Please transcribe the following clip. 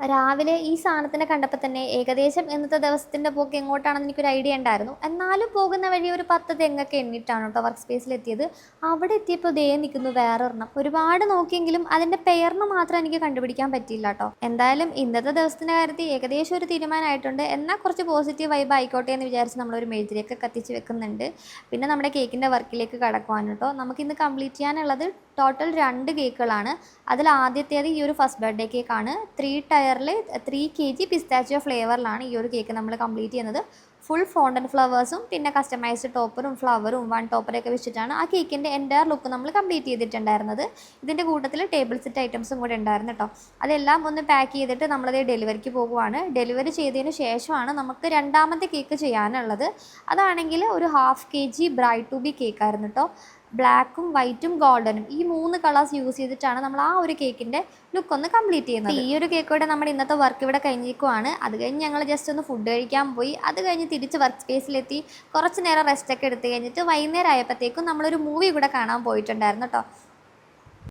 രാവിലെ ഈ സാധനത്തിനെ കണ്ടപ്പോൾ തന്നെ ഏകദേശം ഇന്നത്തെ ദിവസത്തിൻ്റെ പോക്ക് എങ്ങോട്ടാണെന്ന് എനിക്കൊരു ഐഡിയ ഉണ്ടായിരുന്നു. എന്നാലും പോകുന്ന വഴി ഒരു 10 തെങ്ങൊക്കെ എണ്ണിയിട്ടാണ് കേട്ടോ വർക്ക് സ്പേസിലെത്തിയത്. അവിടെ എത്തിയപ്പോൾ ദേ നിൽക്കുന്നു വേറൊരെണ്ണം. ഒരുപാട് നോക്കിയെങ്കിലും അതിൻ്റെ പെയറിന് മാത്രം എനിക്ക് കണ്ടുപിടിക്കാൻ പറ്റിയില്ല കേട്ടോ. എന്തായാലും ഇന്നത്തെ ദിവസത്തിൻ്റെ കാര്യത്തിൽ ഏകദേശം ഒരു തീരുമാനമായിട്ടുണ്ട്. എന്നാൽ കുറച്ച് പോസിറ്റീവ് വൈബ് ആയിക്കോട്ടെ എന്ന് വിചാരിച്ച് നമ്മളൊരു മെഴുതിരിയൊക്കെ കത്തിച്ച് വെക്കുന്നുണ്ട്. പിന്നെ നമ്മുടെ കേക്കിൻ്റെ വർക്കിലേക്ക് കടക്കുവാൻ കേട്ടോ. നമുക്കിന്ന് കംപ്ലീറ്റ് ചെയ്യാനുള്ളത് ടോട്ടൽ 2 കേക്കുകളാണ്. അതിൽ ആദ്യത്തേത് ഈ ഒരു ഫസ്റ്റ് ബർത്ത്ഡേ കേക്കാണ്. 3 ടയറിൽ 3 kg പിസ്താച്ചിയോ ഫ്ലേവറിലാണ് ഈ ഒരു കേക്ക് നമ്മൾ കംപ്ലീറ്റ് ചെയ്യുന്നത്. ഫുൾ ഫോണ്ടൻ ഫ്ലവേഴ്സും പിന്നെ കസ്റ്റമൈസ്ഡ് ടോപ്പറും ഫ്ലവറും വൺ ടോപ്പറൊക്കെ വെച്ചിട്ടാണ് ആ കേക്കിൻ്റെ എൻ്റയർ ലുക്ക് നമ്മൾ കംപ്ലീറ്റ് ചെയ്തിട്ടുണ്ടായിരുന്നത്. ഇതിൻ്റെ കൂട്ടത്തിൽ ടേബിൾ സെറ്റ് ഐറ്റംസും കൂടെ ഉണ്ടായിരുന്നു കേട്ടോ. അതെല്ലാം ഒന്ന് പാക്ക് ചെയ്തിട്ട് നമ്മളത് ഡെലിവറിക്ക് പോകുവാണ്. ഡെലിവറി ചെയ്തതിന് ശേഷമാണ് നമുക്ക് രണ്ടാമത്തെ കേക്ക് ചെയ്യാനുള്ളത്. അതാണെങ്കിൽ ഒരു 1/2 kg ബ്രൈഡ് ടു ബി കേക്കായിരുന്നു കേട്ടോ. ബ്ലാക്കും വൈറ്റും ഗോൾഡനും ഈ 3 കളേഴ്സ് യൂസ് ചെയ്തിട്ടാണ് നമ്മൾ ആ ഒരു കേക്കിൻ്റെ ലുക്ക് ഒന്ന് കംപ്ലീറ്റ് ചെയ്യുന്നത്. ഈ ഒരു കേക്കോടെ നമ്മുടെ ഇന്നത്തെ വർക്ക് ഇവിടെ കഴിഞ്ഞിരിക്കുവാണ്. അത് കഴിഞ്ഞ് ഞങ്ങൾ ജസ്റ്റ് ഒന്ന് ഫുഡ് കഴിക്കാൻ പോയി. അത് കഴിഞ്ഞ് തിരിച്ച് വർക്ക് സ്പേസിലെത്തി കുറച്ച് നേരം റെസ്റ്റൊക്കെ എടുത്ത് കഴിഞ്ഞിട്ട് വൈകുന്നേരം ആയപ്പോഴത്തേക്കും നമ്മളൊരു മൂവി കൂടെ കാണാൻ പോയിട്ടുണ്ടായിരുന്നു കേട്ടോ.